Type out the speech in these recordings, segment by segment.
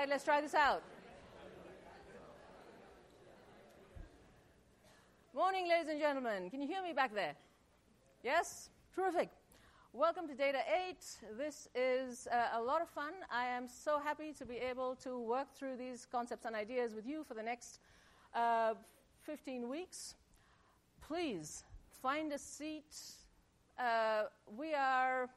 right, let's try this out. Morning, ladies and gentlemen. Can you hear me back there? Yes? Terrific. Welcome to Data 8. This is a lot of fun. I am so happy to be able to work through these concepts and ideas with you for the next 15 weeks. Please find a seat. We are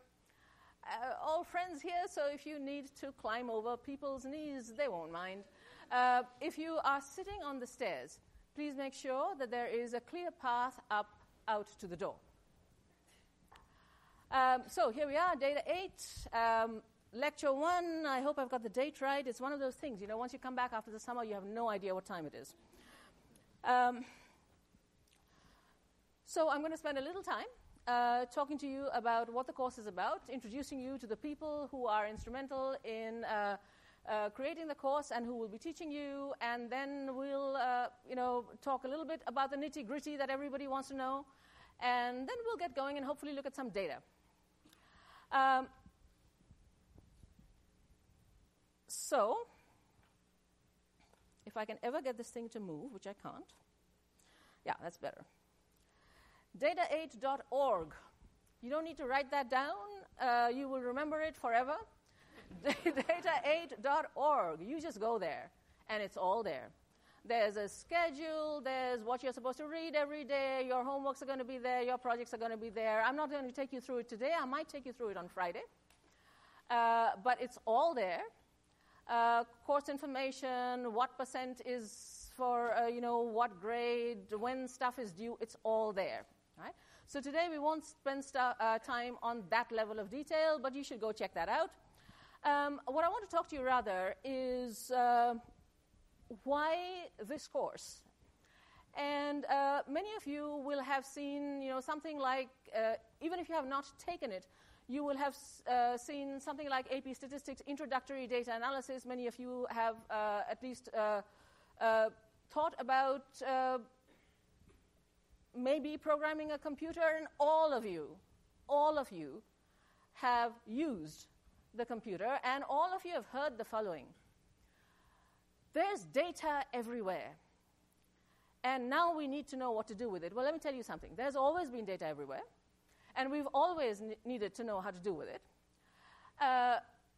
all friends here, so if you need to climb over people's knees, they won't mind. If you are sitting on the stairs, please make sure that there is a clear path up out to the door. So here we are, Data 8, Lecture 1. I hope I've got the date right. It's one of those things, once you come back after the summer, you have no idea what time it is. So I'm going to spend a little time talking to you about what the course is about, introducing you to the people who are instrumental in creating the course and who will be teaching you, and then we'll, talk a little bit about the nitty-gritty that everybody wants to know, and then we'll get going and hopefully look at some data. So, if I can ever get this thing to move, which I can't. Yeah, that's better. Data8.org. You don't need to write that down. You will remember it forever. Data8.org. You just go there, and it's all there. There's a schedule. There's what you're supposed to read every day. Your homeworks are going to be there. Your projects are going to be there. I'm not going to take you through it today. I might take you through it on Friday. But it's all there. Course information, what percent is for, what grade, when stuff is due. It's all there. Right? So today we won't spend time on that level of detail, but you should go check that out. What I want to talk to you rather is why this course. And many of you will have seen, something like, even if you have not taken it, you will have seen something like AP Statistics Introductory Data Analysis. Many of you have at least thought about maybe programming a computer, and all of you have used the computer, and all of you have heard the following. There's data everywhere, and now we need to know what to do with it. Well, let me tell you something. There's always been data everywhere, and we've always needed to know how to do with it.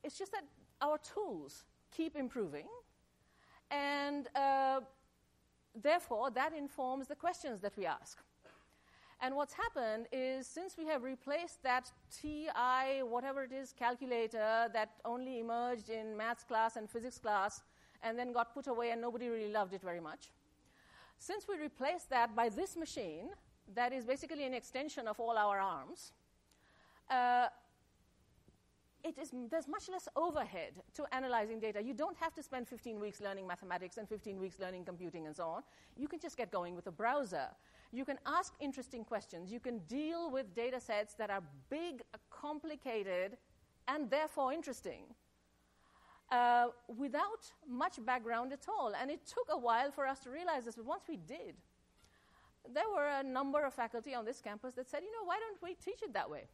It's just that our tools keep improving, and therefore that informs the questions that we ask. And what's happened is, since we have replaced that TI, whatever it is, calculator that only emerged in maths class and physics class and then got put away and nobody really loved it very much, since we replaced that by this machine that is basically an extension of all our arms, there's much less overhead to analyzing data. You don't have to spend 15 weeks learning mathematics and 15 weeks learning computing and so on. You can just get going with a browser. You can ask interesting questions. You can deal with data sets that are big, complicated, and therefore interesting without much background at all. And it took a while for us to realize this, but once we did, there were a number of faculty on this campus that said, why don't we teach it that way?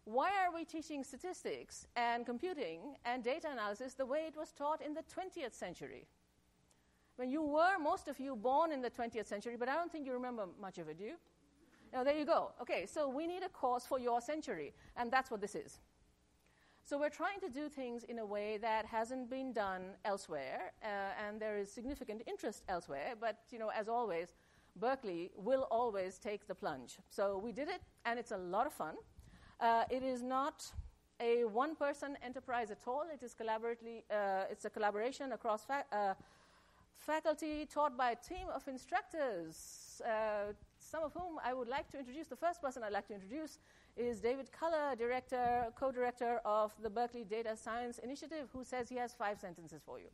Why are we teaching statistics and computing and data analysis the way it was taught in the 20th century? When most of you, born in the 20th century, but I don't think you remember much of it, do you? There you go. Okay, so we need a course for your century, and that's what this is. So we're trying to do things in a way that hasn't been done elsewhere, and there is significant interest elsewhere, but, as always, Berkeley will always take the plunge. So we did it, and it's a lot of fun. It is not a one-person enterprise at all. It is it's a collaboration across faculty taught by a team of instructors, some of whom I would like to introduce. The first person I'd like to introduce is David Culler, co-director of the Berkeley Data Science Initiative, who says he has 5 sentences for you.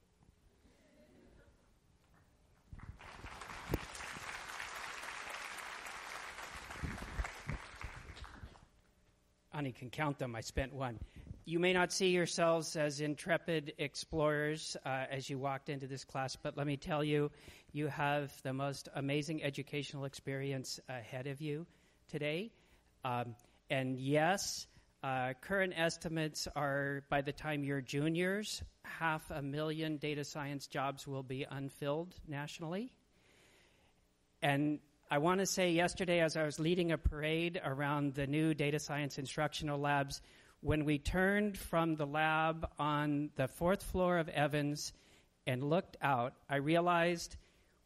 Ani can count them. I spent one. You may not see yourselves as intrepid explorers as you walked into this class, but let me tell you, you have the most amazing educational experience ahead of you today. And yes, Current estimates are by the time you're juniors, 500,000 data science jobs will be unfilled nationally. And I want to say yesterday, as I was leading a parade around the new data science instructional labs, when we turned from the lab on the 4th floor of Evans and looked out, I realized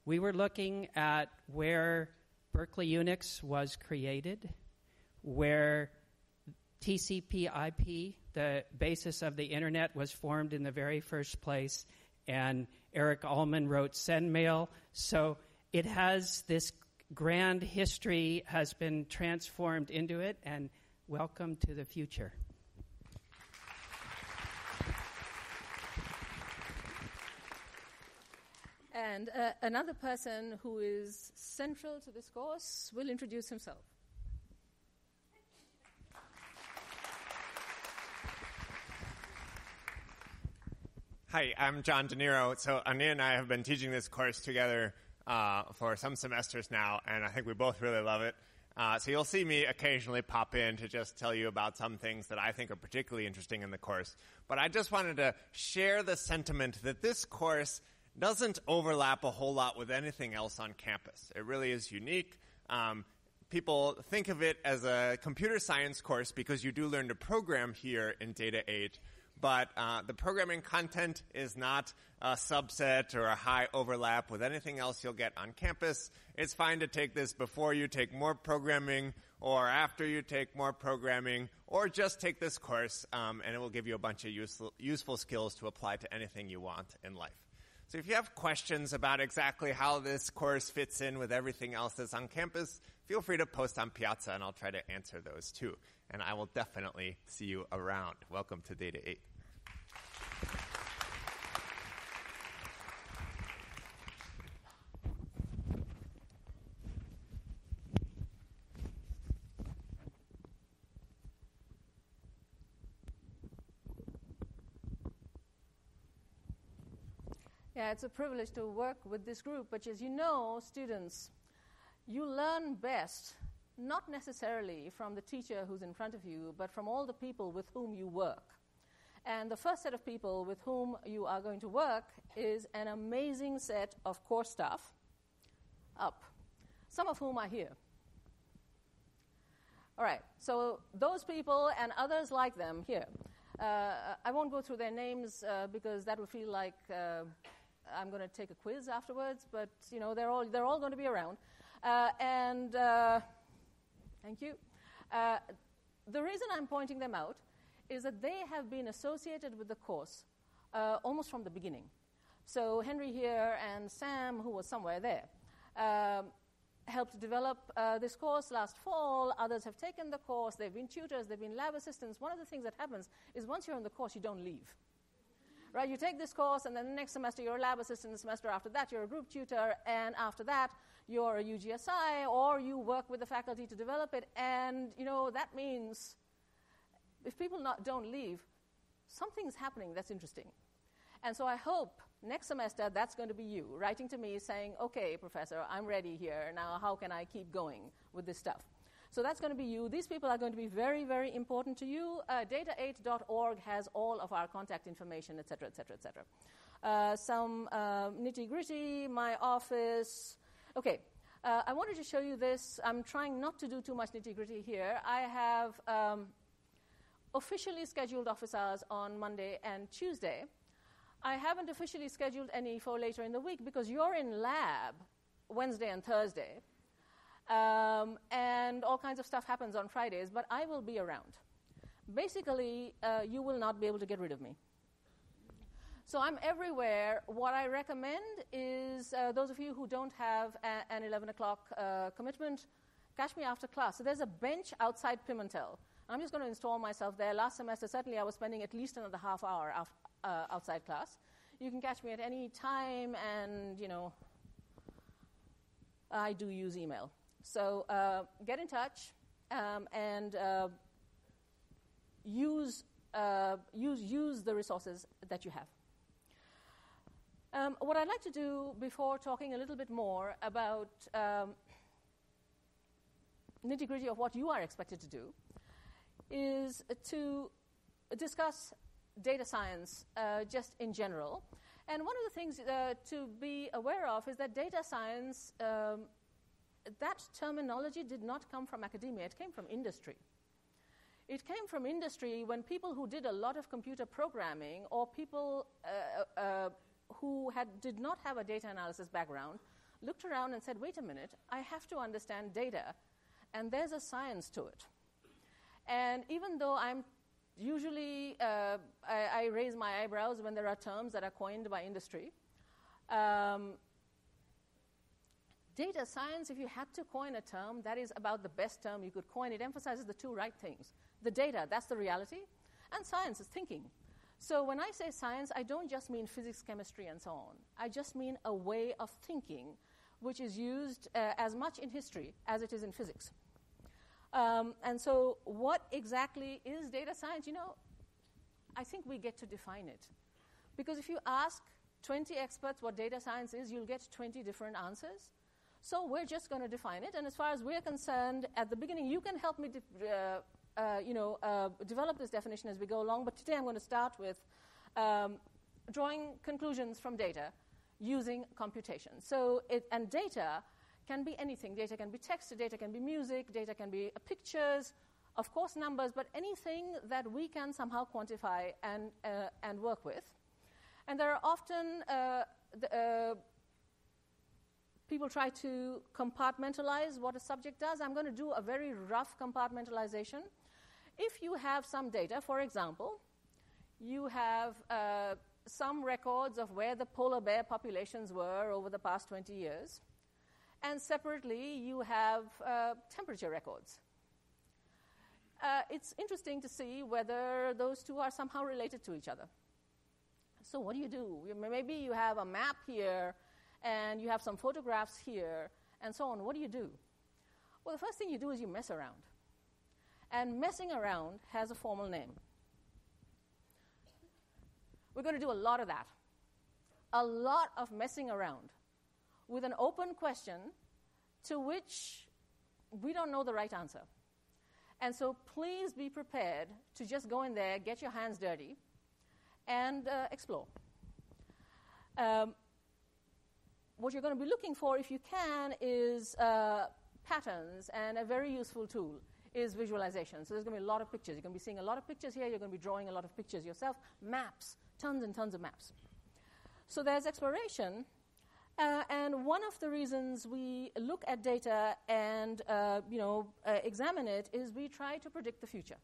we were looking at where Berkeley Unix was created, where TCP/IP, the basis of the internet, was formed in the very first place, and Eric Allman wrote SendMail. So it has this grand history, has been transformed into it, and welcome to the future. And another person who is central to this course will introduce himself. Hi, I'm John Niro. So Ani and I have been teaching this course together for some semesters now, and I think we both really love it. So you'll see me occasionally pop in to just tell you about some things that I think are particularly interesting in the course. But I just wanted to share the sentiment that this course doesn't overlap a whole lot with anything else on campus. It really is unique. People think of it as a computer science course because you do learn to program here in Data 8, but the programming content is not a subset or a high overlap with anything else you'll get on campus. It's fine to take this before you take more programming or after you take more programming, or just take this course, and it will give you a bunch of useful skills to apply to anything you want in life. So if you have questions about exactly how this course fits in with everything else that's on campus, feel free to post on Piazza, and I'll try to answer those too. And I will definitely see you around. Welcome to Data 8. Yeah, it's a privilege to work with this group, but as you know, students, you learn best not necessarily from the teacher who's in front of you, but from all the people with whom you work. And the first set of people with whom you are going to work is an amazing set of core staff, some of whom are here. All right, so those people and others like them here. I won't go through their names because that would feel like I'm going to take a quiz afterwards, but you know they're all going to be around. Thank you. The reason I'm pointing them out is that they have been associated with the course almost from the beginning. So Henry here and Sam, who was somewhere there, helped develop this course last fall. Others have taken the course. They've been tutors. They've been lab assistants. One of the things that happens is once you're in the course, you don't leave. Right? You take this course, and then the next semester you're a lab assistant. The semester after that, you're a group tutor. And after that, you're a UGSI, or you work with the faculty to develop it. And, you know, that means if people don't leave, something's happening that's interesting. And so I hope next semester that's going to be you, writing to me saying, okay, professor, I'm ready here. Now how can I keep going with this stuff? So that's going to be you. These people are going to be very, very important to you. Data8.org has all of our contact information, et cetera, et cetera, et cetera. Some nitty-gritty, my office. Okay, I wanted to show you this. I'm trying not to do too much nitty-gritty here. I have officially scheduled office hours on Monday and Tuesday. I haven't officially scheduled any for later in the week because you're in lab Wednesday and Thursday. And all kinds of stuff happens on Fridays, but I will be around. Basically, you will not be able to get rid of me. So I'm everywhere. What I recommend is those of you who don't have an 11 o'clock commitment, catch me after class. So there's a bench outside Pimentel. I'm just going to install myself there. Last semester, certainly I was spending at least another half hour outside class. You can catch me at any time, and, you know, I do use email. So get in touch and use the resources that you have. What I'd like to do before talking a little bit more about nitty-gritty of what you are expected to do is to discuss data science just in general. And one of the things to be aware of is that data science, that terminology did not come from academia. It came from industry. It came from industry when people who did a lot of computer programming or people who did not have a data analysis background looked around and said, wait a minute, I have to understand data, and there's a science to it. And even though I'm usually, I raise my eyebrows when there are terms that are coined by industry, data science, if you had to coin a term, that is about the best term you could coin. It emphasizes the two right things. The data, that's the reality, and science is thinking. So when I say science, I don't just mean physics, chemistry, and so on. I just mean a way of thinking which is used as much in history as it is in physics. And so what exactly is data science? I think we get to define it. Because if you ask 20 experts what data science is, you'll get 20 different answers. So we're just going to define it. And as far as we're concerned, at the beginning, you can help me develop this definition as we go along. But today I'm going to start with drawing conclusions from data using computation. And data can be anything. Data can be text, data can be music, data can be pictures, of course numbers, but anything that we can somehow quantify and work with. And there are often people try to compartmentalize what a subject does. I'm going to do a very rough compartmentalization. If you have some data, for example, you have some records of where the polar bear populations were over the past 20 years, and separately you have temperature records. It's interesting to see whether those two are somehow related to each other. So what do? Maybe you have a map here, and you have some photographs here, and so on. What do you do? Well, the first thing you do is you mess around. And messing around has a formal name. We're going to do a lot of that. A lot of messing around with an open question to which we don't know the right answer. And so please be prepared to just go in there, get your hands dirty, and explore. What you're going to be looking for, if you can, is patterns, and a very useful tool is visualization. So there's going to be a lot of pictures. You're going to be seeing a lot of pictures here. You're going to be drawing a lot of pictures yourself. Maps, tons and tons of maps. So there's exploration. And one of the reasons we look at data and examine it is we try to predict the future.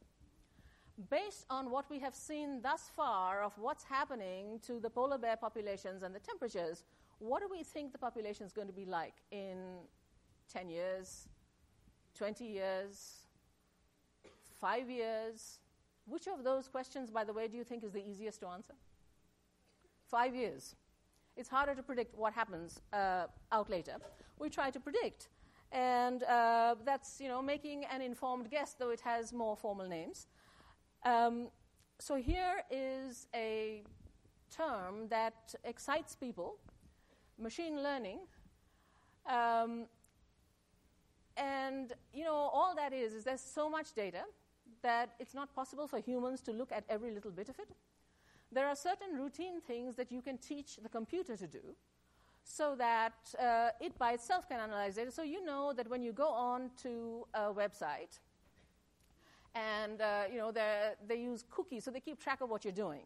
Based on what we have seen thus far of what's happening to the polar bear populations and the temperatures, what do we think the population is going to be like in 10 years, 20 years, 5 years? Which of those questions, by the way, do you think is the easiest to answer? 5 years. It's harder to predict what happens out later. We try to predict, and that's making an informed guess, though it has more formal names. So here is a term that excites people: machine learning. And all that is there's so much data that it's not possible for humans to look at every little bit of it. There are certain routine things that you can teach the computer to do so that it by itself can analyze data. So you know that when you go on to a website and they use cookies, so they keep track of what you're doing.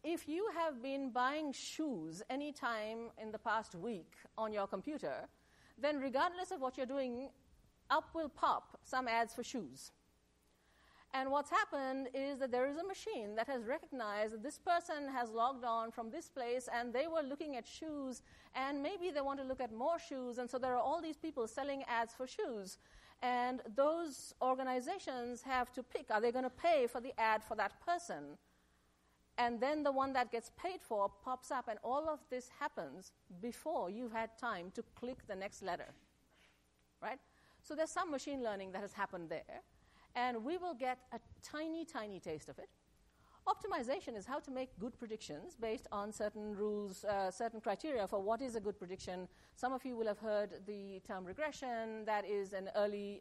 If you have been buying shoes any time in the past week on your computer, then regardless of what you're doing, up will pop some ads for shoes. And what's happened is that there is a machine that has recognized that this person has logged on from this place and they were looking at shoes, and maybe they want to look at more shoes, and so there are all these people selling ads for shoes. And those organizations have to pick, are they going to pay for the ad for that person? And then the one that gets paid for pops up, and all of this happens before you've had time to click the next letter, right? So there's some machine learning that has happened there, and we will get a tiny, tiny taste of it. Optimization is how to make good predictions based on certain rules, certain criteria for what is a good prediction. Some of you will have heard the term regression. That is an early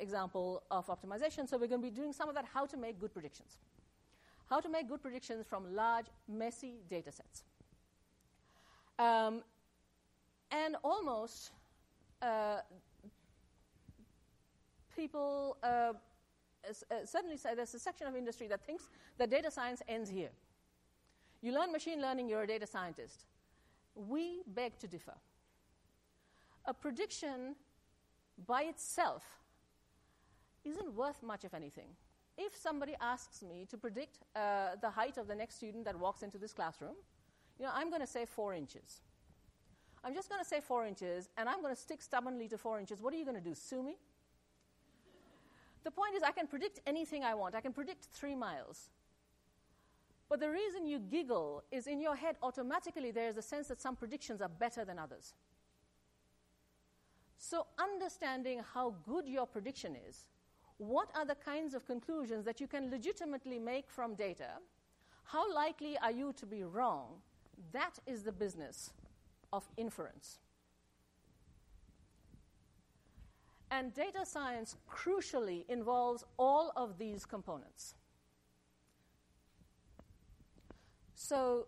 example of optimization. So we're going to be doing some of that, how to make good predictions. How to make good predictions from large, messy data sets. And almost people certainly say there's a section of industry that thinks that data science ends here. You learn machine learning, you're a data scientist. We beg to differ. A prediction by itself isn't worth much of anything. If somebody asks me to predict the height of the next student that walks into this classroom, I'm going to say 4 inches. I'm just going to say 4 inches, and I'm going to stick stubbornly to 4 inches. What are you going to do, sue me? The point is, I can predict anything I want. I can predict 3 miles. But the reason you giggle is in your head, automatically there is a sense that some predictions are better than others. So understanding how good your prediction is, what are the kinds of conclusions that you can legitimately make from data, how likely are you to be wrong, that is the business of inference. And data science crucially involves all of these components. So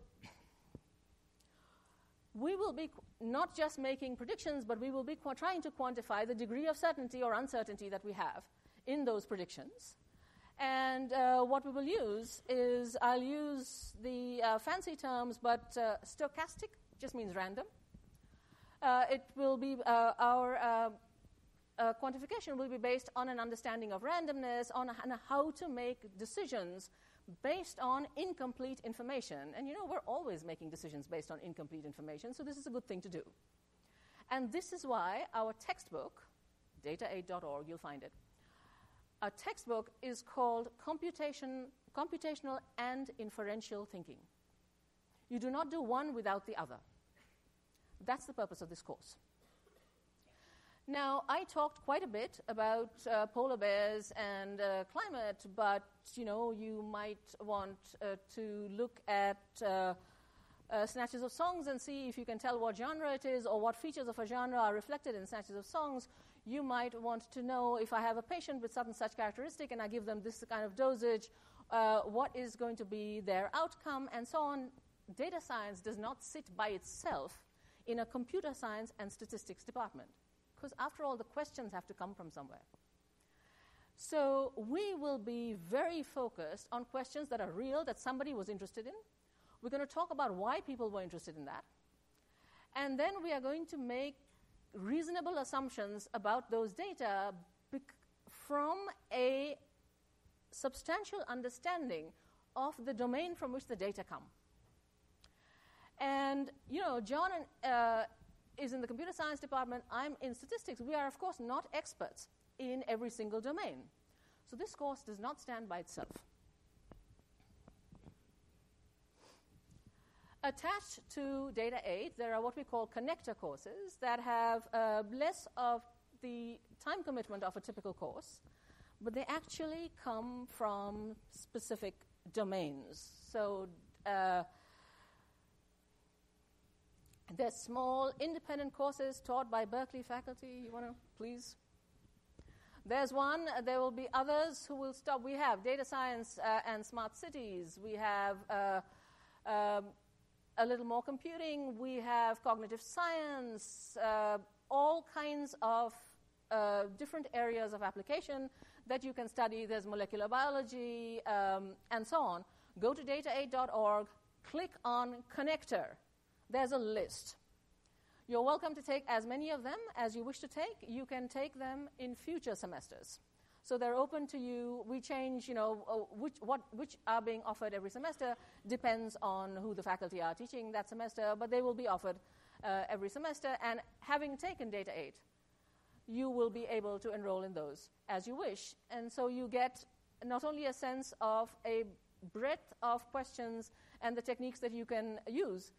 we will be not just making predictions, but we will be trying to quantify the degree of certainty or uncertainty that we have in those predictions. And what we will use is, I'll use the fancy terms, but stochastic just means random. It will be our quantification will be based on an understanding of randomness, on how to make decisions based on incomplete information. And we're always making decisions based on incomplete information, so this is a good thing to do. And this is why our textbook, data8.org, you'll find it, our textbook is called Computational and Inferential Thinking. You do not do one without the other. That's the purpose of this course. Now, I talked quite a bit about polar bears and climate, but you might want to look at snatches of songs and see if you can tell what genre it is or what features of a genre are reflected in snatches of songs. You might want to know if I have a patient with such characteristic and I give them this kind of dosage, what is going to be their outcome, and so on. Data science does not sit by itself in a computer science and statistics department, because after all, the questions have to come from somewhere. So we will be very focused on questions that are real, that somebody was interested in. We're going to talk about why people were interested in that. And then we are going to make reasonable assumptions about those data from a substantial understanding of the domain from which the data come. And, John is in the computer science department. I'm in statistics. We are, of course, not experts in every single domain. So this course does not stand by itself. Attached to Data 8, there are what we call connector courses that have less of the time commitment of a typical course, but they actually come from specific domains. So they're small, independent courses taught by Berkeley faculty. You want to, please? There's one. There will be others who will stop. We have data science and smart cities. We have a little more computing. We have cognitive science, all kinds of different areas of application that you can study. There's molecular biology, and so on. Go to data8.org, click on connector. There's a list. You're welcome to take as many of them as you wish to take. You can take them in future semesters. So they're open to you. We change, which are being offered every semester depends on who the faculty are teaching that semester, but they will be offered every semester. And having taken Data 8, you will be able to enroll in those as you wish. And so you get not only a sense of a breadth of questions and the techniques that you can use,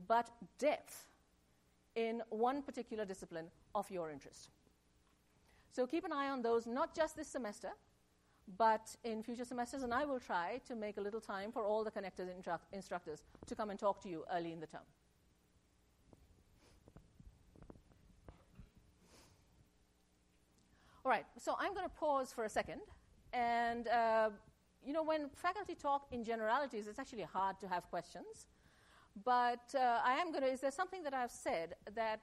but depth in one particular discipline of your interest. So keep an eye on those, not just this semester, but in future semesters, and I will try to make a little time for all the connectors instructors to come and talk to you early in the term. All right, so I'm going to pause for a second. And, when faculty talk in generalities, it's actually hard to have questions. But is there something that I've said that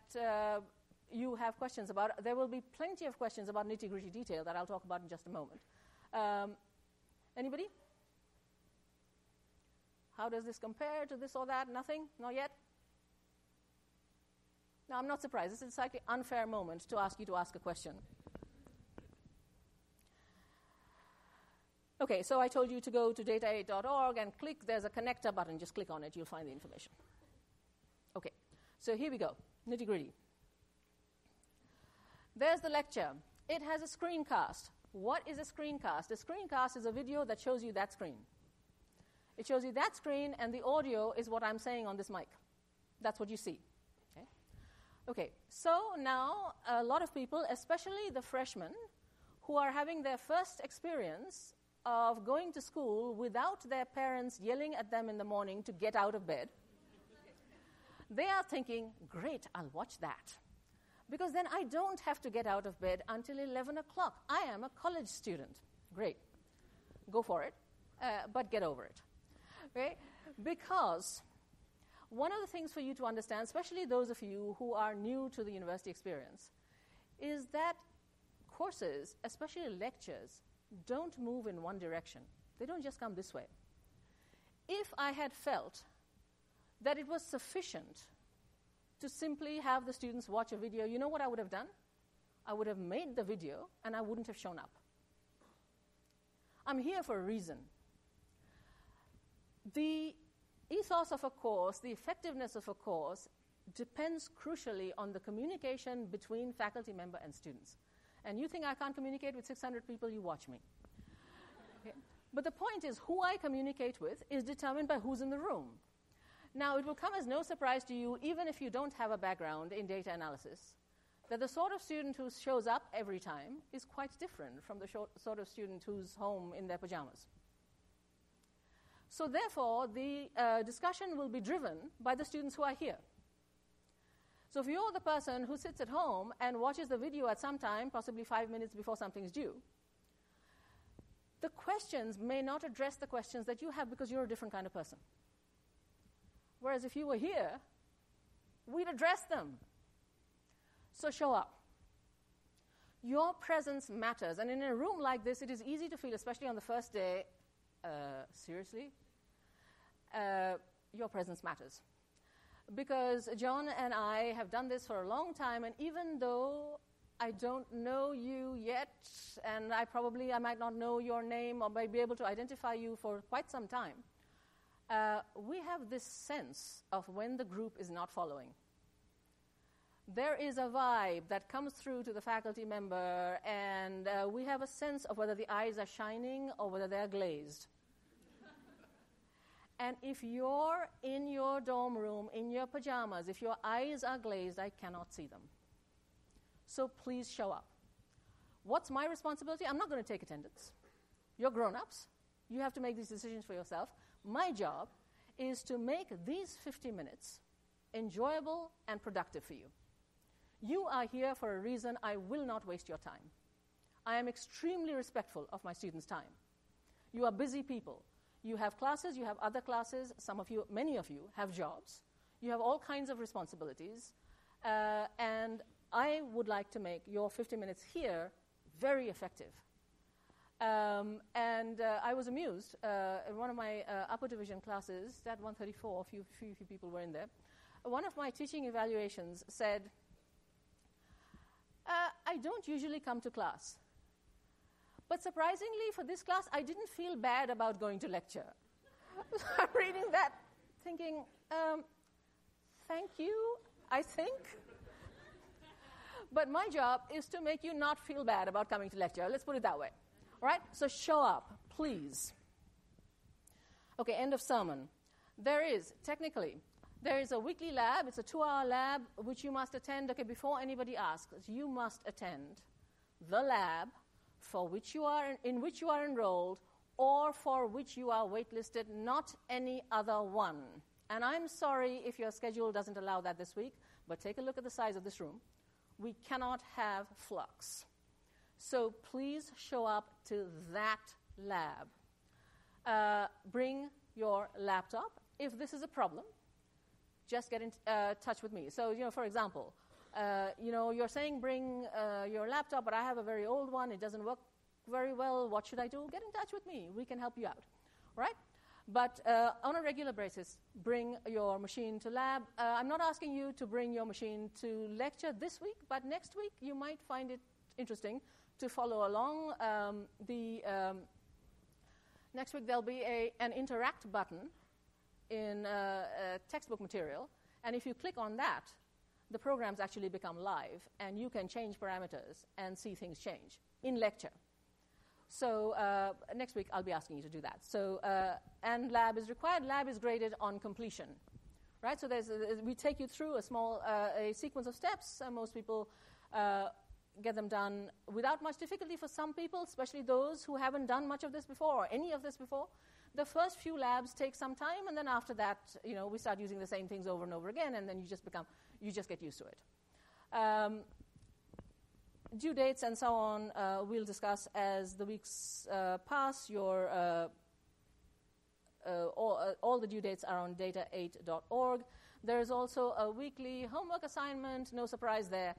you have questions about? There will be plenty of questions about nitty-gritty detail that I'll talk about in just a moment. Anybody? How does this compare to this or that? Nothing? Not yet? No, I'm not surprised. This is a slightly unfair moment to ask you to ask a question. Okay, so I told you to go to data8.org and click. There's a connector button. Just click on it. You'll find the information. Okay, so here we go. Nitty-gritty. There's the lecture. It has a screencast. What is a screencast? A screencast is a video that shows you that screen. It shows you that screen, and the audio is what I'm saying on this mic. That's what you see. Okay, so now a lot of people, especially the freshmen, who are having their first experience of going to school without their parents yelling at them in the morning to get out of bed, they are thinking, great, I'll watch that. Because then I don't have to get out of bed until 11 o'clock. I am a college student. Great. Go for it, but get over it. Okay? Because one of the things for you to understand, especially those of you who are new to the university experience, is that courses, especially lectures, don't move in one direction. They don't just come this way. If I had felt that it was sufficient to simply have the students watch a video, you know what I would have done? I would have made the video and I wouldn't have shown up. I'm here for a reason. The ethos of a course, the effectiveness of a course, depends crucially on the communication between faculty member and students. And you think I can't communicate with 600 people, you watch me. Okay? But the point is, who I communicate with is determined by who's in the room. Now, it will come as no surprise to you, even if you don't have a background in data analysis, that the sort of student who shows up every time is quite different from the sort of student who's home in their pajamas. So therefore, the discussion will be driven by the students who are here. So if you're the person who sits at home and watches the video at some time, possibly 5 minutes before something's due, the questions may not address the questions that you have because you're a different kind of person. Whereas if you were here, we'd address them. So show up. Your presence matters. And in a room like this, it is easy to feel, especially on the first day, seriously? Your presence matters. Because John and I have done this for a long time, and even though I don't know you yet, and I might not know your name or might be able to identify you for quite some time, we have this sense of when the group is not following. There is a vibe that comes through to the faculty member, and we have a sense of whether the eyes are shining or whether they're glazed. And if you're in your dorm room, in your pajamas, if your eyes are glazed, I cannot see them. So please show up. What's my responsibility? I'm not going to take attendance. You're grown-ups. You have to make these decisions for yourself. My job is to make these 50 minutes enjoyable and productive for you. You are here for a reason. I will not waste your time. I am extremely respectful of my students' time. You are busy people. You have classes, you have other classes, many of you have jobs. You have all kinds of responsibilities. And I would like to make your 50 minutes here very effective. I was amused in one of my upper division classes, that 134, a few people were in there. One of my teaching evaluations said, I don't usually come to class. But surprisingly, for this class, I didn't feel bad about going to lecture. So I'm reading that, thinking, thank you, I think. But my job is to make you not feel bad about coming to lecture. Let's put it that way. All right? So show up, please. Okay, end of sermon. There is a weekly lab. It's a 2-hour lab which you must attend. Okay, before anybody asks, you must attend the lab in which you are enrolled or for which you are waitlisted, not any other one. And I'm sorry if your schedule doesn't allow that this week, but take a look at the size of this room. We cannot have flux. So please show up to that lab. Bring your laptop. If this is a problem, just get in touch with me. So, for example, you're saying bring your laptop, but I have a very old one. It doesn't work very well. What should I do? Get in touch with me. We can help you out, right? But on a regular basis, bring your machine to lab. I'm not asking you to bring your machine to lecture this week, but next week you might find it interesting to follow along. Next week there'll be an interact button in textbook material, and if you click on that, the programs actually become live, and you can change parameters and see things change in lecture. So next week I'll be asking you to do that. So and lab is required. Lab is graded on completion, right? So we take you through a sequence of steps. Most people get them done without much difficulty. For some people, especially those who haven't done much of this before or any of this before, the first few labs take some time, and then after that, we start using the same things over and over again, and then you just get used to it. Due dates and so on, we'll discuss as the weeks pass. All the due dates are on data8.org. There's also a weekly homework assignment, no surprise there,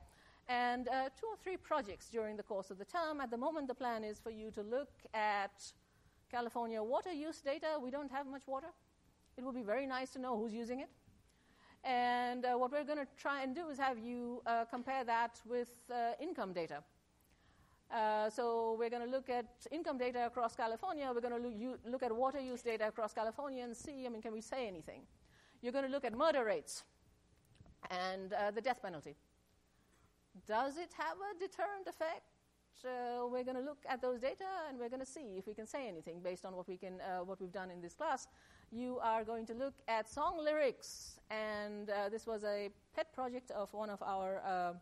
and 2 or 3 projects during the course of the term. At the moment, the plan is for you to look at California water use data. We don't have much water. It would be very nice to know who's using it. And what we're going to try and do is have you compare that with income data. So we're going to look at income data across California. We're going to look at water use data across California and see, can we say anything? You're going to look at murder rates and the death penalty. Does it have a deterrent effect? We're going to look at those data, and we're going to see if we can say anything based on what we've done in this class. You are going to look at song lyrics, and this was a pet project of one of our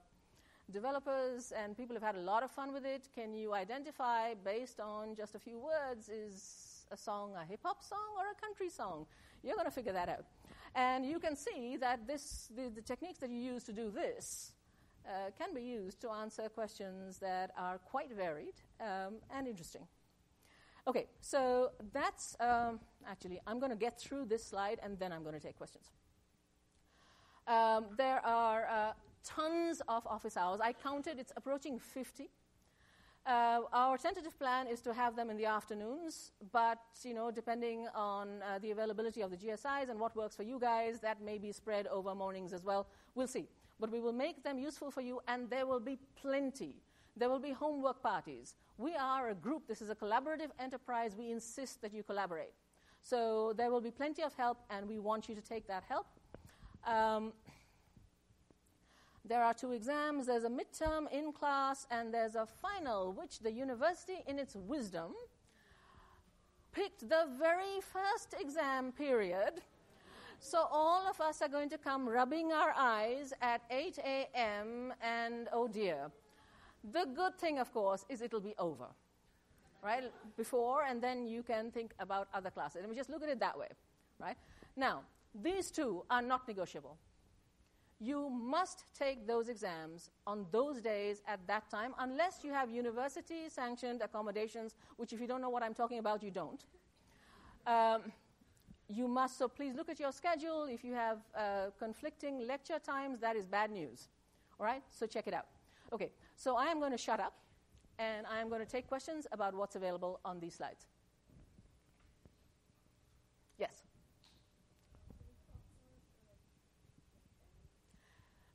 developers, and people have had a lot of fun with it. Can you identify, based on just a few words, is a song a hip-hop song or a country song? You're going to figure that out. And you can see that the techniques that you use to do this can be used to answer questions that are quite varied and interesting. Okay, so that's actually, I'm going to get through this slide, and then I'm going to take questions. There are tons of office hours. I counted, it's approaching 50. Our tentative plan is to have them in the afternoons, but depending on the availability of the GSIs and what works for you guys, that may be spread over mornings as well. We'll see. But we will make them useful for you, and there will be plenty. There will be homework parties. We are a group. This is a collaborative enterprise. We insist that you collaborate. So there will be plenty of help, and we want you to take that help. There are 2 exams. There's a midterm in class, and there's a final, which the university, in its wisdom, picked the very first exam period. So all of us are going to come rubbing our eyes at 8 a.m. and oh dear. The good thing, of course, is it'll be over, right? Before, and then you can think about other classes. And we just look at it that way, right? Now, these 2 are not negotiable. You must take those exams on those days at that time, unless you have university-sanctioned accommodations, which if you don't know what I'm talking about, you don't. You must, so please look at your schedule. If you have conflicting lecture times, that is bad news. All right? So check it out. Okay, so I am going to shut up, and I am going to take questions about what's available on these slides. Yes?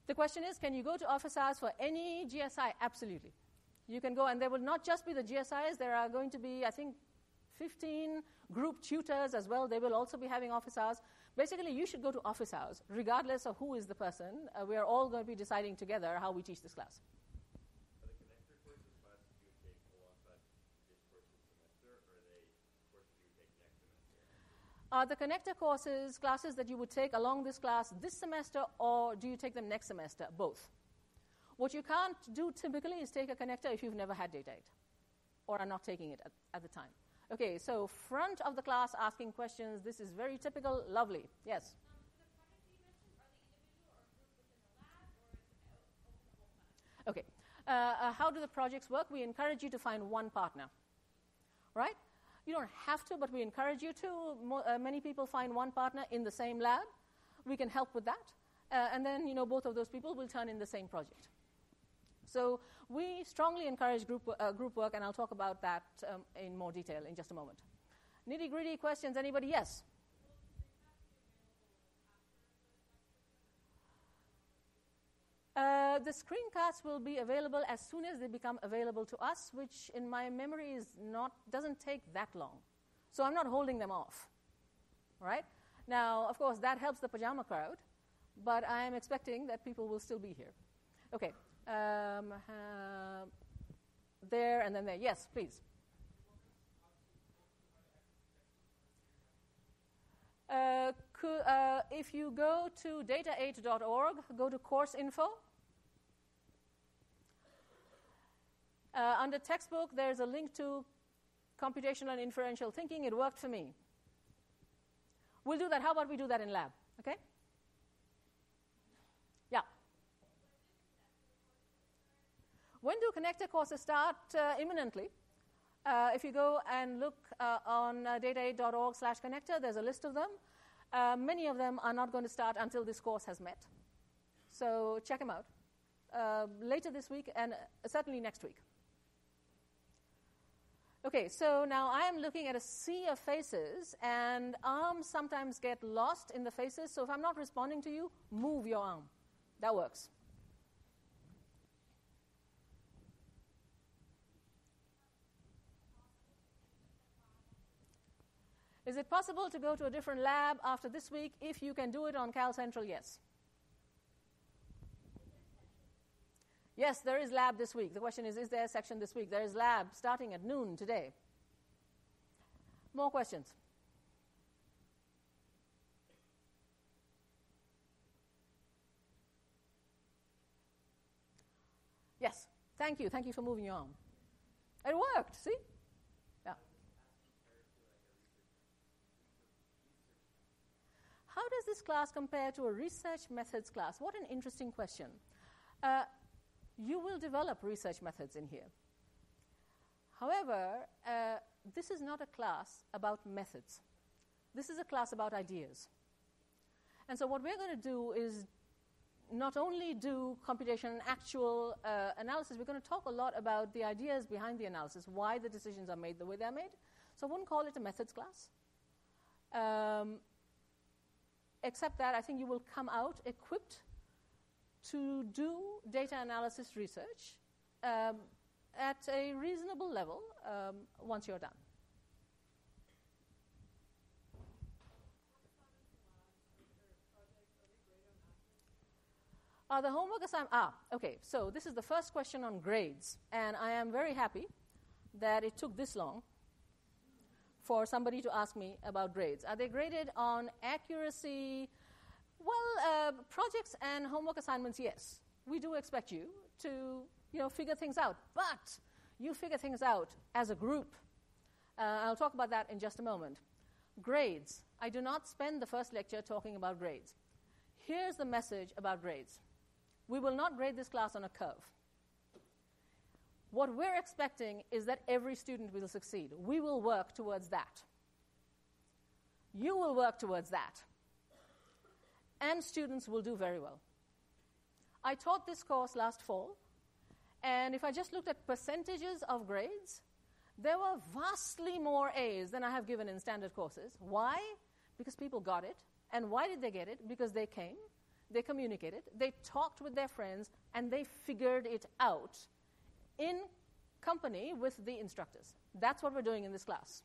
The question is, can you go to office hours for any GSI? Absolutely. You can go, and there will not just be the GSIs. There are going to be, I think, 15 group tutors as well. They will also be having office hours. Basically, you should go to office hours, regardless of who is the person. We are all going to be deciding together how we teach this class. Are the connector courses classes you would take alongside this course this semester, or are they courses you would take next semester? The connector courses classes that you would take along this class this semester, or do you take them next semester? Both. What you can't do typically is take a connector if you've never had data 8 or are not taking it at the time. Okay, so front of the class asking questions. This is very typical. Lovely. Yes? The projects that you mentioned, are they individual or group within the lab, or is it open to the whole class? Okay. How do the projects work? We encourage you to find one partner, right? You don't have to, but we encourage you to. Many people find one partner in the same lab. We can help with that. And then, both of those people will turn in the same project. So we strongly encourage group work, and I'll talk about that in more detail in just a moment. Nitty-gritty questions, anybody? Yes? The screencasts will be available as soon as they become available to us, which in my memory doesn't take that long. So I'm not holding them off, right? Now, of course, that helps the pajama crowd, but I am expecting that people will still be here. Okay. There and then there. Yes, please. If you go to data8.org, go to course info. Under textbook, there's a link to computational and inferential thinking. It worked for me. We'll do that. How about we do that in lab? Okay? Yeah. When do connector courses start? Imminently. If you go and look on data8.org/connector, there's a list of them. Many of them are not going to start until this course has met. So check them out. Later this week and certainly next week. Okay, so now I am looking at a sea of faces, and arms sometimes get lost in the faces. So if I'm not responding to you, move your arm. That works. Is it possible to go to a different lab after this week? If you can do it on Cal Central, yes. Yes, there is lab this week. The question is there a section this week? There is lab starting at noon today. More questions? Yes. Thank you. Thank you for moving your arm. It worked, see? Yeah. How does this class compare to a research methods class? What an interesting question. You will develop research methods in here. However, this is not a class about methods. This is a class about ideas. And so what we're going to do is not only do computation and actual analysis, we're going to talk a lot about the ideas behind the analysis, why the decisions are made the way they're made. So I wouldn't call it a methods class. Except that I think you will come out equipped to do data analysis research at a reasonable level once you're done. The homework assignment, okay, so this is the first question on grades, and I am very happy that it took this long for somebody to ask me about grades. Are they graded on accuracy? Well, projects and homework assignments, yes. We do expect you to, figure things out, but you figure things out as a group. I'll talk about that in just a moment. Grades. I do not spend the first lecture talking about grades. Here's the message about grades. We will not grade this class on a curve. What we're expecting is that every student will succeed. We will work towards that. You will work towards that. And students will do very well. I taught this course last fall, and if I just looked at percentages of grades, there were vastly more A's than I have given in standard courses. Why? Because people got it. And why did they get it? Because they came, they communicated, they talked with their friends, and they figured it out in company with the instructors. That's what we're doing in this class.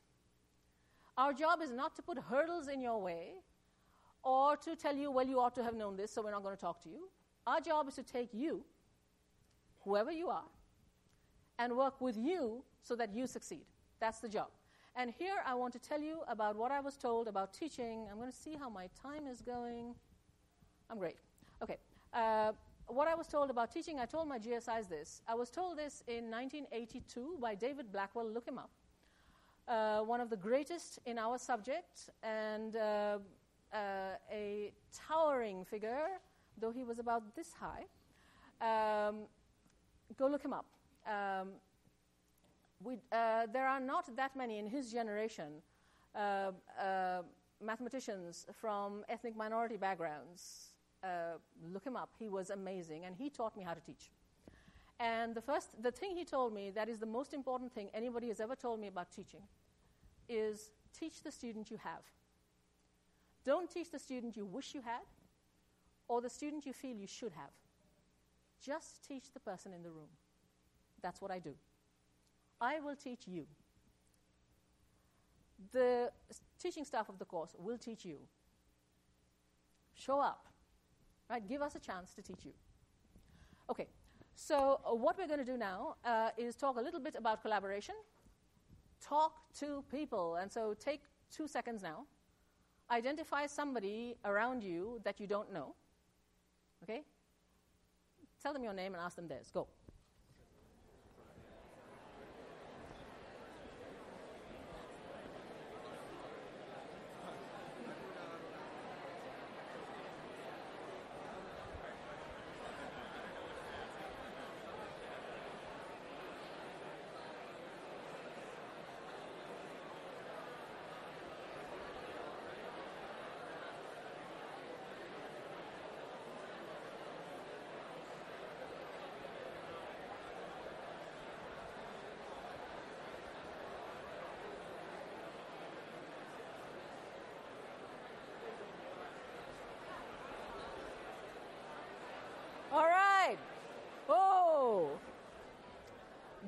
Our job is not to put hurdles in your way or to tell you, well, you ought to have known this, so we're not going to talk to you. Our job is to take you, whoever you are, and work with you so that you succeed. That's the job. And here I want to tell you about what I was told about teaching. I'm going to see how my time is going. I'm great. Okay. What I was told about teaching, I told my GSIs this. I was told this in 1982 by David Blackwell. Look him up. One of the greatest in our subject and a towering figure, though he was about this high. Go look him up. There are not that many in his generation mathematicians from ethnic minority backgrounds. Look him up. He was amazing, and he taught me how to teach. And the thing he told me that is the most important thing anybody has ever told me about teaching is teach the student you have. Don't teach the student you wish you had or the student you feel you should have. Just teach the person in the room. That's what I do. I will teach you. The teaching staff of the course will teach you. Show up. Right? Give us a chance to teach you. Okay. So what we're going to do now is talk a little bit about collaboration. Talk to people. And so take 2 seconds now. Identify somebody around you that you don't know. Okay? Tell them your name and ask them theirs. Go. All right. Oh,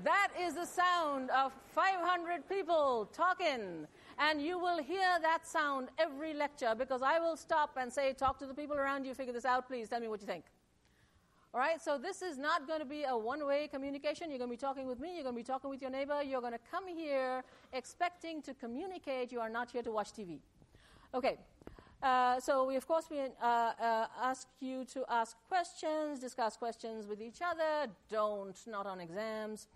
that is the sound of 500 people talking. And you will hear that sound every lecture because I will stop and say, talk to the people around you, figure this out, please tell me what you think. All right, so this is not going to be a one-way communication. You're going to be talking with me. You're going to be talking with your neighbor. You're going to come here expecting to communicate. You are not here to watch TV. Okay. So we, of course, ask you to ask questions, discuss questions with each other. Not on exams.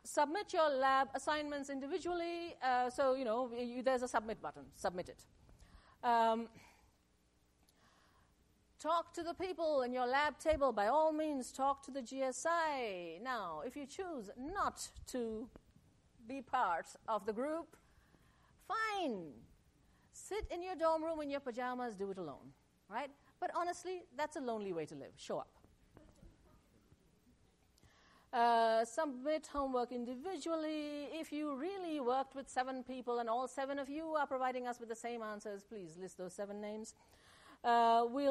Submit your lab assignments individually. There's a submit button. Submit it. Talk to the people in your lab table. By all means, talk to the GSI. Now, if you choose not to be part of the group, fine. Sit in your dorm room in your pajamas, do it alone, right? But honestly, that's a lonely way to live. Show up. Submit homework individually. If you really worked with 7 people and all 7 of you are providing us with the same answers, please list those 7 names. We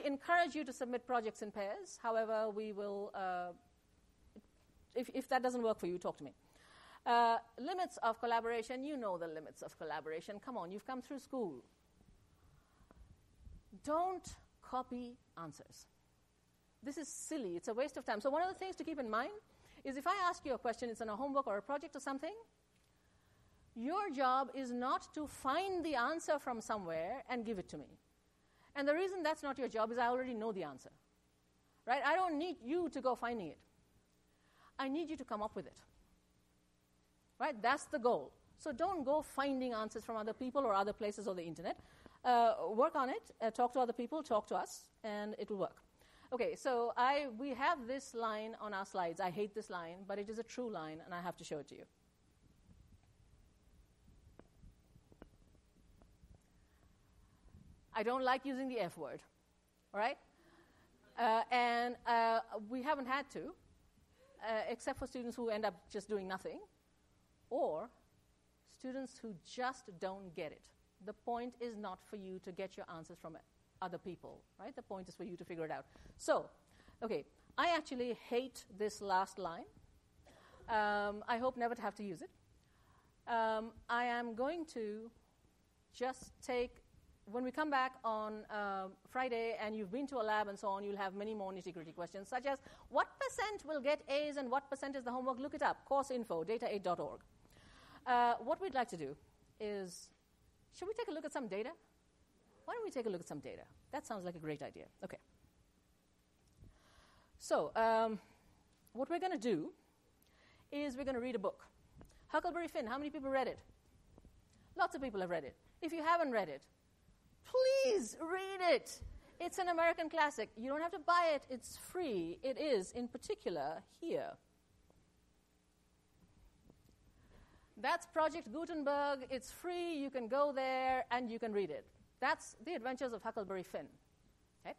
encourage you to submit projects in pairs. However, we will, if that doesn't work for you, talk to me. Limits of collaboration, you know the limits of collaboration. Come on, you've come through school. Don't copy answers. This is silly. It's a waste of time. So one of the things to keep in mind is if I ask you a question, it's on a homework or a project or something, your job is not to find the answer from somewhere and give it to me. And the reason that's not your job is I already know the answer. Right? I don't need you to go finding it. I need you to come up with it. Right? That's the goal. So don't go finding answers from other people or other places or the internet. Work on it. Talk to other people. Talk to us. And it will work. Okay, so we have this line on our slides. I hate this line, but it is a true line, and I have to show it to you. I don't like using the F word. All right? And we haven't had to, except for students who end up just doing nothing. Or students who just don't get it. The point is not for you to get your answers from other people, right? The point is for you to figure it out. So, okay, I actually hate this last line. I hope never to have to use it. I am going to just take, when we come back on Friday and you've been to a lab and so on, you'll have many more nitty-gritty questions, such as what % will get A's and what % is the homework? Look it up, course info, data8.org. What we'd like to do is, should we take a look at some data? Why don't we take a look at some data? That sounds like a great idea. Okay. So what we're going to do is we're going to read a book. Huckleberry Finn, how many people read it? Lots of people have read it. If you haven't read it, please read it. It's an American classic. You don't have to buy it. It's free. It is, in particular, here. That's Project Gutenberg. It's free. You can go there and you can read it. That's The Adventures of Huckleberry Finn. Okay?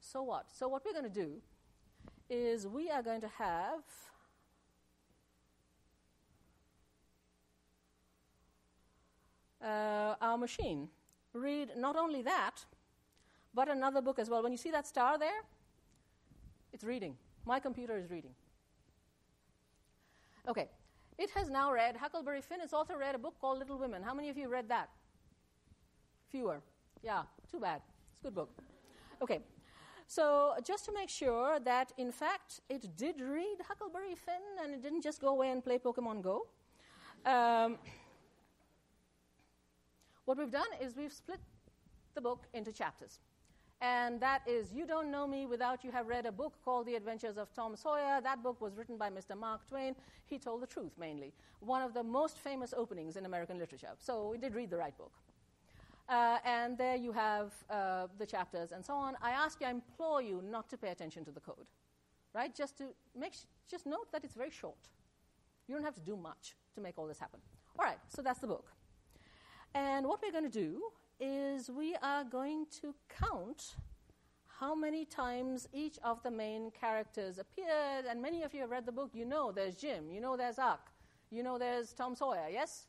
So what? So what we're going to do is we are going to have our machine read not only that, but another book as well. When you see that star there, it's reading. My computer is reading. Okay. It has now read Huckleberry Finn. It's also read a book called Little Women. How many of you read that? Fewer. Yeah, too bad. It's a good book. Okay. So just to make sure that, in fact, it did read Huckleberry Finn and it didn't just go away and play Pokemon Go, what we've done is we've split the book into chapters. And that is, you don't know me without you have read a book called The Adventures of Tom Sawyer. That book was written by Mr. Mark Twain. He told the truth, mainly. One of the most famous openings in American literature. So we did read the right book. And there you have the chapters and so on. I implore you not to pay attention to the code, right? Just note that it's very short. You don't have to do much to make all this happen. All right, so that's the book. And what we're going to do is we are going to count how many times each of the main characters appeared. And many of you have read the book. You know there's Jim. You know there's Huck. You know there's Tom Sawyer, yes?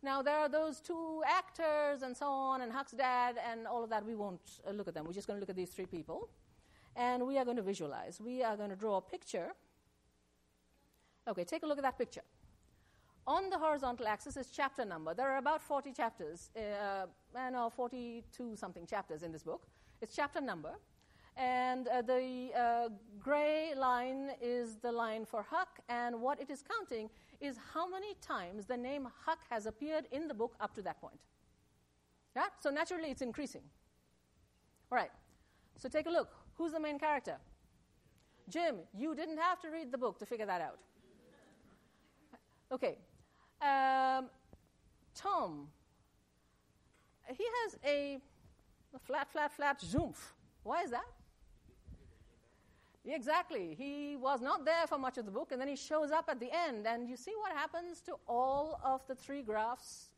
Now, there are those two actors and so on, and Huck's dad and all of that. We won't look at them. We're just going to look at these three people. And we are going to visualize. We are going to draw a picture. Okay, take a look at that picture. On the horizontal axis is chapter number. There are about 40 chapters, 42-something chapters in this book. It's chapter number. And the gray line is the line for Huck, and what it is counting is how many times the name Huck has appeared in the book up to that point. Yeah? So naturally, it's increasing. All right. So take a look. Who's the main character? Jim. You didn't have to read the book to figure that out. Okay. Tom. He has a flat zoom. Why is that? Exactly. He was not there for much of the book, and then he shows up at the end. And you see what happens to all of the three graphs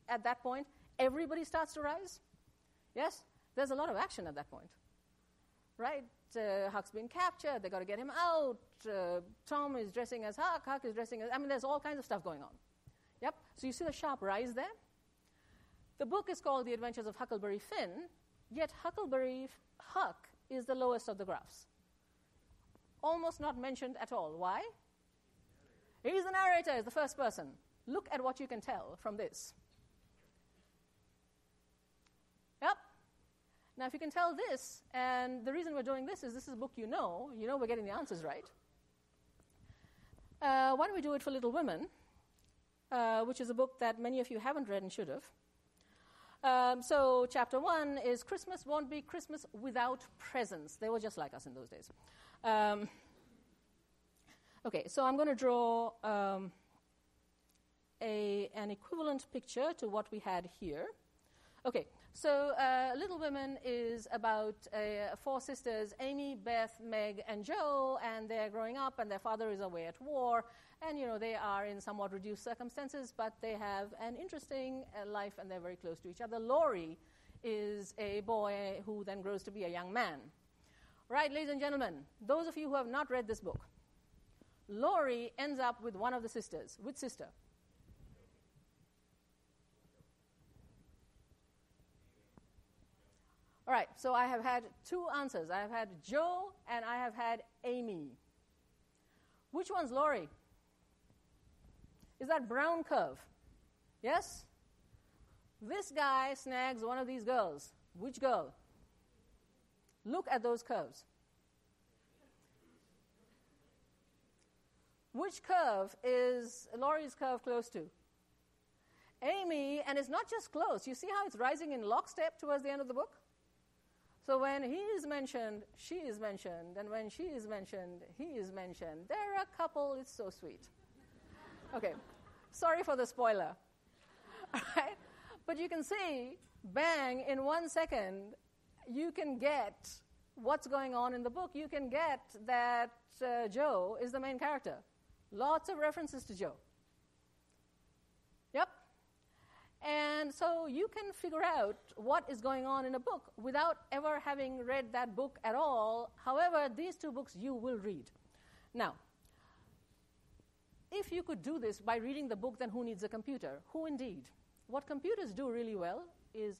at that point? Everybody starts to rise. Yes? There's a lot of action at that point. Right? Huck's been captured. They've got to get him out. Tom is dressing as Huck. Huck is dressing as... there's all kinds of stuff going on. Yep. So you see the sharp rise there? The book is called The Adventures of Huckleberry Finn, yet Huck is the lowest of the graphs. Almost not mentioned at all. Why? He's the narrator, is the first person. Look at what you can tell from this. Yep. Now, if you can tell this, and the reason we're doing this is a book you know we're getting the answers right. Why don't we do it for Little Women, which is a book that many of you haven't read and should have. So chapter 1 is Christmas won't be Christmas without presents. They were just like us in those days. Okay, so I'm going to draw an equivalent picture to what we had here. Okay, so Little Women is about 4 sisters, Amy, Beth, Meg, and Jo, and they're growing up, and their father is away at war, and, they are in somewhat reduced circumstances, but they have an interesting life, and they're very close to each other. Laurie is a boy who then grows to be a young man. Right, ladies and gentlemen, those of you who have not read this book, Laurie ends up with one of the sisters. Which sister? All right, so I have had 2 answers. I have had Jo and I have had Amy. Which one's Laurie? Is that brown curve? Yes? This guy snags one of these girls. Which girl? Look at those curves. Which curve is Laurie's curve close to? Amy, and it's not just close. You see how it's rising in lockstep towards the end of the book? So when he is mentioned, she is mentioned, and when she is mentioned, he is mentioned. They're a couple. It's so sweet. Okay, sorry for the spoiler. All right? But you can see, bang, in 1 second, you can get what's going on in the book. You can get that Joe is the main character. Lots of references to Joe. Yep. And so you can figure out what is going on in a book without ever having read that book at all. However, these two books you will read. Now, if you could do this by reading the book, then who needs a computer? Who indeed? What computers do really well is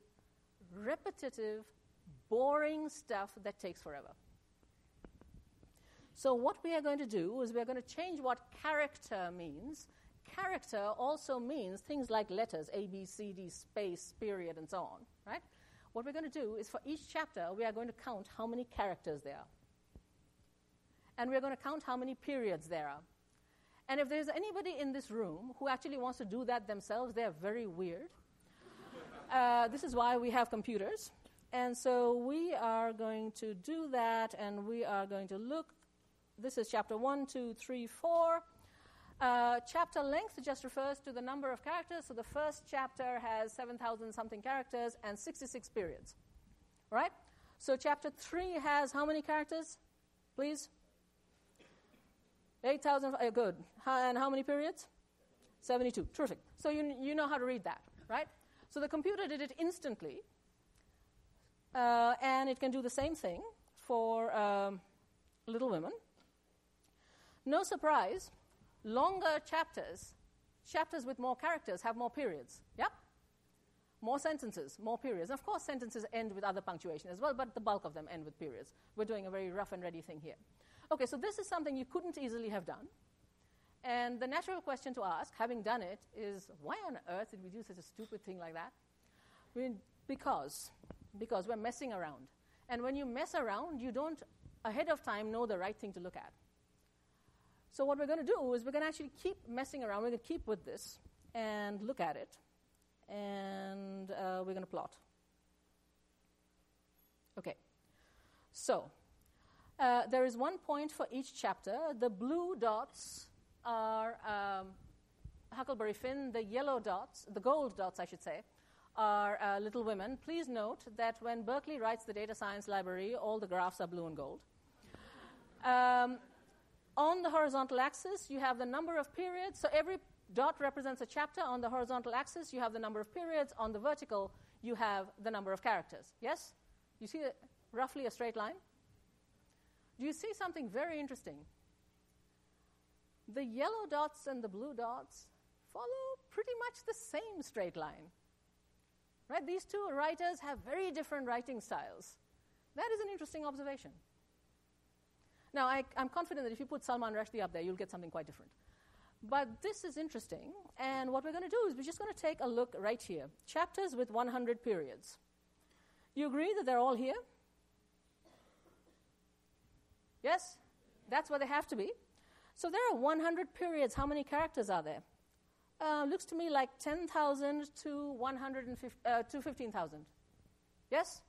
repetitive, boring stuff that takes forever. So what we are going to do is we are going to change what character means. Character also means things like letters, A, B, C, D, space, period, and so on, right? What we're going to do is for each chapter, we are going to count how many characters there are. And we're going to count how many periods there are. And if there's anybody in this room who actually wants to do that themselves, they're very weird. This is why we have computers. And so we are going to do that, and we are going to look. This is chapter 1, 2, 3, 4. Chapter length just refers to the number of characters. So the first chapter has 7,000-something characters and 66 periods. Right? So chapter 3 has how many characters, please? 8,000. Good. And how many periods? 72. Terrific. So you know how to read that, right? So the computer did it instantly. And it can do the same thing for Little Women. No surprise, longer chapters with more characters have more periods. Yep? More sentences, more periods. And of course, sentences end with other punctuation as well, but the bulk of them end with periods. We're doing a very rough and ready thing here. Okay, so this is something you couldn't easily have done. And the natural question to ask, having done it, is why on earth did we do such a stupid thing like that? I mean, because we're messing around. And when you mess around, you don't ahead of time know the right thing to look at. So what we're going to do is we're going to actually keep messing around. We're going to keep with this and look at it. And we're going to plot. Okay. So there is 1 point for each chapter. The blue dots are Huckleberry Finn. The yellow dots, the gold dots, I should say, are Little Women. Please note that when Berkeley writes the data science library, all the graphs are blue and gold. On the horizontal axis, you have the number of periods. So every dot represents a chapter. On the horizontal axis, you have the number of periods. On the vertical, you have the number of characters. Yes? You see roughly a straight line? Do you see something very interesting? The yellow dots and the blue dots follow pretty much the same straight line. Right? These two writers have very different writing styles. That is an interesting observation. Now, I'm confident that if you put Salman Rushdie up there, you'll get something quite different. But this is interesting, and what we're going to do is we're just going to take a look right here. Chapters with 100 periods. You agree that they're all here? Yes? That's what they have to be. So there are 100 periods. How many characters are there? Looks to me like 10,000 to 15,000. Yes?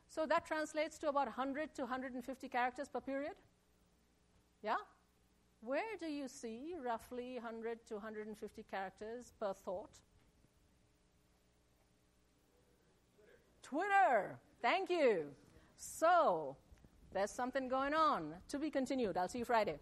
So that translates to about 100 to 150 characters per period. Yeah? Where do you see roughly 100 to 150 characters per thought? Twitter. Thank you. So there's something going on. To be continued. I'll see you Friday.